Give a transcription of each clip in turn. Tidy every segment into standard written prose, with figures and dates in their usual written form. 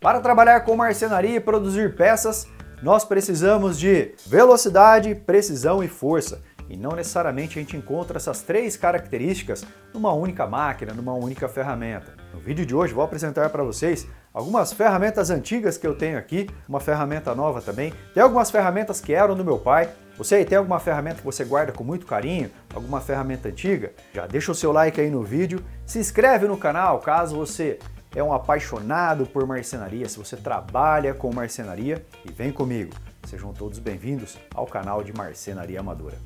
Para trabalhar com marcenaria e produzir peças, nós precisamos de velocidade, precisão e força. E não necessariamente a gente encontra essas três características numa única máquina, numa única ferramenta. No vídeo de hoje vou apresentar para vocês algumas ferramentas antigas que eu tenho aqui, uma ferramenta nova também. Tem algumas ferramentas que eram do meu pai. Você aí tem alguma ferramenta que você guarda com muito carinho? Alguma ferramenta antiga? Já deixa o seu like aí no vídeo, se inscreve no canal caso você é um apaixonado por marcenaria, se você trabalha com marcenaria, e vem comigo. Sejam todos bem-vindos ao canal de Marcenaria Amadora.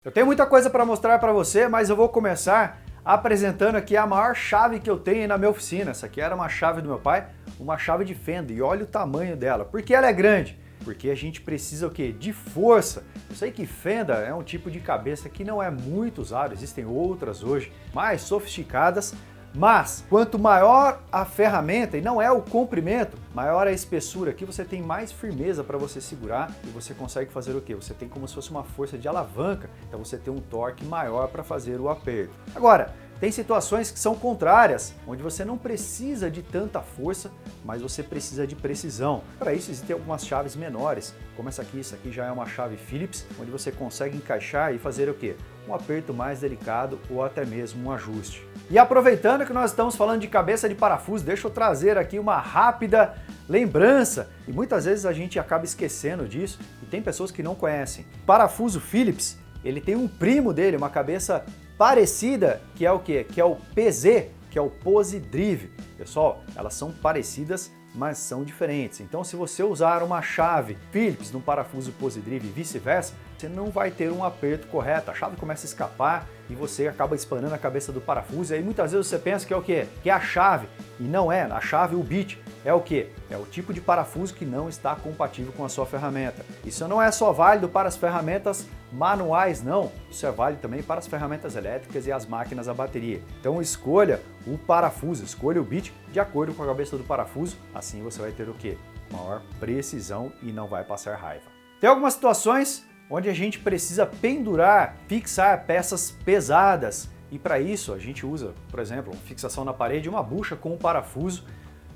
Eu tenho muita coisa para mostrar para você, mas eu vou começar apresentando aqui a maior chave que eu tenho na minha oficina. Essa aqui era uma chave do meu pai, uma chave de fenda, e olha o tamanho dela. Por que ela é grande? Porque a gente precisa o quê? De força. Eu sei que fenda é um tipo de cabeça que não é muito usado, existem outras hoje mais sofisticadas, mas quanto maior a ferramenta, e não é o comprimento, maior a espessura, aqui você tem mais firmeza para você segurar e você consegue fazer o quê? Você tem como se fosse uma força de alavanca, então você tem um torque maior para fazer o aperto. Agora, tem situações que são contrárias, onde você não precisa de tanta força, mas você precisa de precisão. Para isso existem algumas chaves menores, como essa aqui já é uma chave Phillips, onde você consegue encaixar e fazer o quê? Um aperto mais delicado ou até mesmo um ajuste. E aproveitando que nós estamos falando de cabeça de parafuso, deixa eu trazer aqui uma rápida lembrança, e muitas vezes a gente acaba esquecendo disso, e tem pessoas que não conhecem. Parafuso Phillips, ele tem um primo dele, uma cabeça parecida, que é o quê? Que é o PZ, que é o Pose Drive. Pessoal, elas são parecidas, mas são diferentes. Então, se você usar uma chave Phillips num parafuso Pose Drive e vice-versa, você não vai ter um aperto correto. A chave começa a escapar e você acaba espanando a cabeça do parafuso. E aí muitas vezes você pensa que é o quê? Que é a chave. E não é. A chave, o bit, é o quê? É o tipo de parafuso que não está compatível com a sua ferramenta. Isso não é só válido para as ferramentas manuais, não. Isso é válido também para as ferramentas elétricas e as máquinas a bateria. Então escolha o parafuso, escolha o bit de acordo com a cabeça do parafuso. Assim você vai ter o quê? Maior precisão e não vai passar raiva. Tem algumas situações onde a gente precisa pendurar, fixar peças pesadas. E para isso a gente usa, por exemplo, fixação na parede, uma bucha com um parafuso.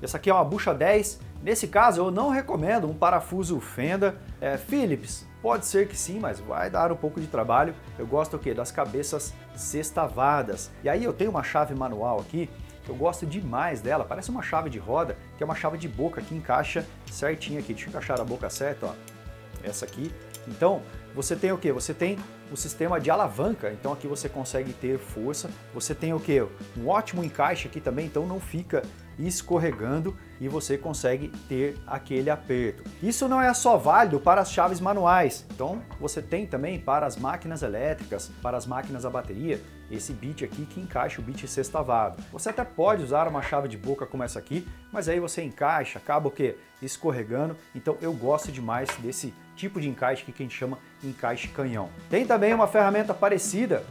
Essa aqui é uma bucha 10. Nesse caso eu não recomendo um parafuso fenda Phillips. Pode ser que sim, mas vai dar um pouco de trabalho. Eu gosto o quê? Das cabeças sextavadas. E aí eu tenho uma chave manual aqui, que eu gosto demais dela. Parece uma chave de roda, que é uma chave de boca que encaixa certinho aqui. Deixa eu encaixar a boca certa, ó. Essa aqui. Então, você tem o quê? Você tem o sistema de alavanca, então aqui você consegue ter força. Você tem o quê? Um ótimo encaixe aqui também, então não fica escorregando e você consegue ter aquele aperto. Isso não é só válido para as chaves manuais, então você tem também para as máquinas elétricas, para as máquinas a bateria, esse bit aqui que encaixa o bit sextavado. Você até pode usar uma chave de boca como essa aqui, mas aí você encaixa, acaba o quê? Escorregando, então eu gosto demais desse tipo de encaixe que a gente chama encaixe canhão. Tem também uma ferramenta parecida,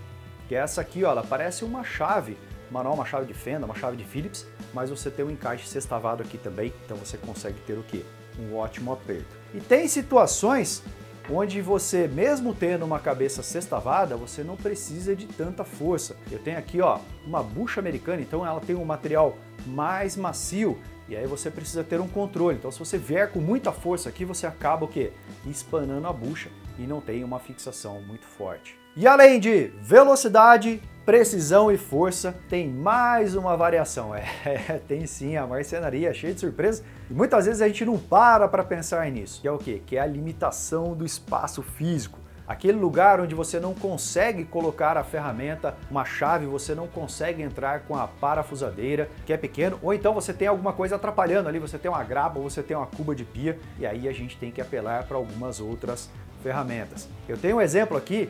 que é essa aqui, ó, ela parece uma chave manual, uma chave de fenda, uma chave de Phillips, mas você tem um encaixe sextavado aqui também, então você consegue ter o quê? Um ótimo aperto. E tem situações onde você, mesmo tendo uma cabeça sextavada, você não precisa de tanta força. Eu tenho aqui, ó, uma bucha americana, então ela tem um material mais macio, e aí você precisa ter um controle. Então se você vier com muita força aqui, você acaba o quê? Espanando a bucha e não tem uma fixação muito forte. E além de velocidade, precisão e força, tem mais uma variação. Tem sim, a marcenaria é cheia de surpresas e muitas vezes a gente não para pensar nisso. Que é o quê? Que é a limitação do espaço físico. Aquele lugar onde você não consegue colocar a ferramenta, uma chave, você não consegue entrar com a parafusadeira, que é pequeno, ou então você tem alguma coisa atrapalhando ali, você tem uma grapa, ou você tem uma cuba de pia, e aí a gente tem que apelar para algumas outras ferramentas. Eu tenho um exemplo aqui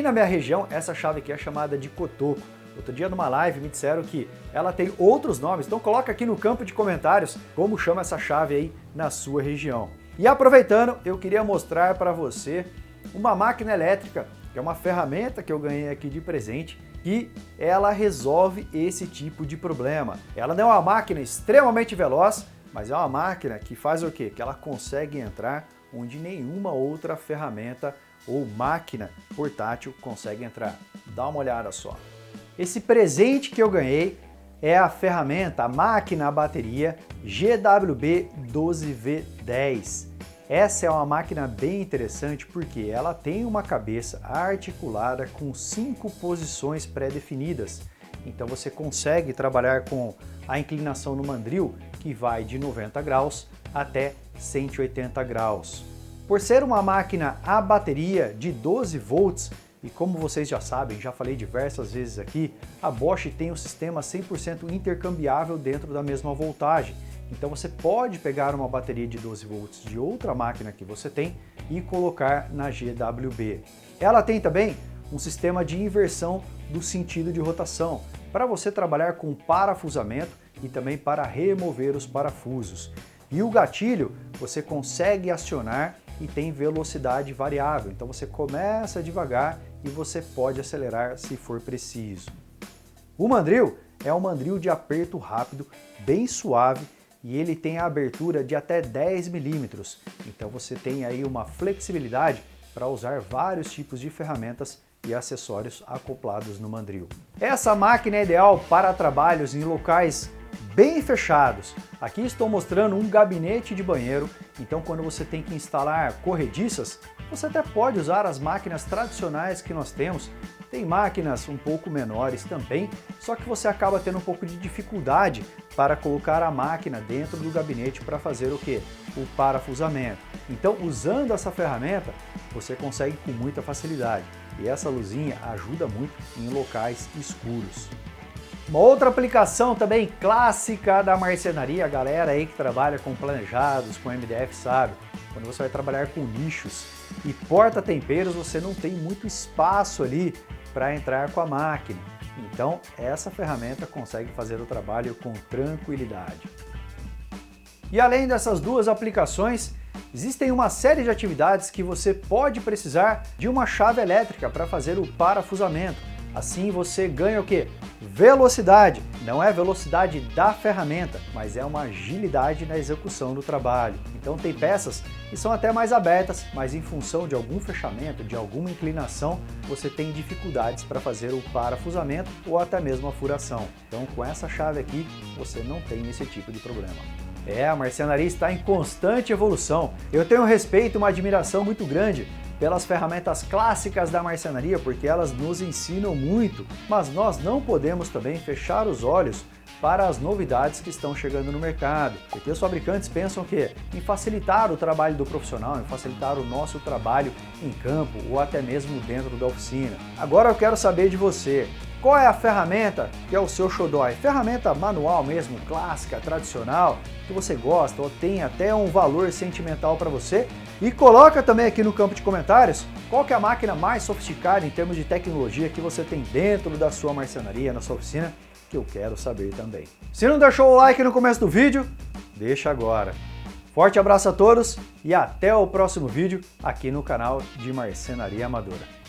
na minha região, essa chave aqui é chamada de cotoco. Outro dia numa live me disseram que ela tem outros nomes, então coloca aqui no campo de comentários como chama essa chave aí na sua região. E aproveitando, eu queria mostrar para você uma máquina elétrica, que é uma ferramenta que eu ganhei aqui de presente, e ela resolve esse tipo de problema. Ela não é uma máquina extremamente veloz, mas é uma máquina que faz o quê? Que ela consegue entrar onde nenhuma outra ferramenta ou máquina portátil consegue entrar. Dá uma olhada só. Esse presente que eu ganhei é a ferramenta, a máquina a bateria GWB 12V10. Essa é uma máquina bem interessante porque ela tem uma cabeça articulada com 5 posições pré-definidas. Então você consegue trabalhar com a inclinação no mandril que vai de 90 graus até 180 graus. Por ser uma máquina a bateria de 12 volts, e como vocês já sabem, já falei diversas vezes aqui, a Bosch tem um sistema 100% intercambiável dentro da mesma voltagem. Então você pode pegar uma bateria de 12 volts de outra máquina que você tem e colocar na GWB. Ela tem também um sistema de inversão do sentido de rotação, para você trabalhar com parafusamento e também para remover os parafusos. E o gatilho você consegue acionar e tem velocidade variável, então você começa devagar e você pode acelerar se for preciso. O mandril é um mandril de aperto rápido, bem suave, e ele tem a abertura de até 10 milímetros, então você tem aí uma flexibilidade para usar vários tipos de ferramentas e acessórios acoplados no mandril. Essa máquina é ideal para trabalhos em locais bem fechados. Aqui estou mostrando um gabinete de banheiro, então quando você tem que instalar corrediças, você até pode usar as máquinas tradicionais que nós temos. Tem máquinas um pouco menores também, só que você acaba tendo um pouco de dificuldade para colocar a máquina dentro do gabinete para fazer o quê? O parafusamento. Então, usando essa ferramenta, você consegue com muita facilidade. E essa luzinha ajuda muito em locais escuros. Uma outra aplicação também clássica da marcenaria, a galera aí que trabalha com planejados, com MDF sabe, quando você vai trabalhar com nichos e porta-temperos, você não tem muito espaço ali para entrar com a máquina. Então, essa ferramenta consegue fazer o trabalho com tranquilidade. E além dessas duas aplicações, existem uma série de atividades que você pode precisar de uma chave elétrica para fazer o parafusamento. Assim você ganha o quê? Velocidade. Não é velocidade da ferramenta, mas é uma agilidade na execução do trabalho. Então tem peças que são até mais abertas, mas em função de algum fechamento, de alguma inclinação, você tem dificuldades para fazer o parafusamento ou até mesmo a furação. Então com essa chave aqui, você não tem esse tipo de problema. A marcenaria está em constante evolução. Eu tenho um respeito e uma admiração muito grande pelas ferramentas clássicas da marcenaria, porque elas nos ensinam muito, mas nós não podemos também fechar os olhos para as novidades que estão chegando no mercado, porque os fabricantes pensam que em facilitar o trabalho do profissional, em facilitar o nosso trabalho em campo ou até mesmo dentro da oficina. Agora eu quero saber de você, qual é a ferramenta que é o seu xodói? Ferramenta manual mesmo, clássica, tradicional, que você gosta ou tem até um valor sentimental para você? E coloca também aqui no campo de comentários qual que é a máquina mais sofisticada em termos de tecnologia que você tem dentro da sua marcenaria, na sua oficina, que eu quero saber também. Se não deixou o like no começo do vídeo, deixa agora. Forte abraço a todos e até o próximo vídeo aqui no canal de Marcenaria Amadora.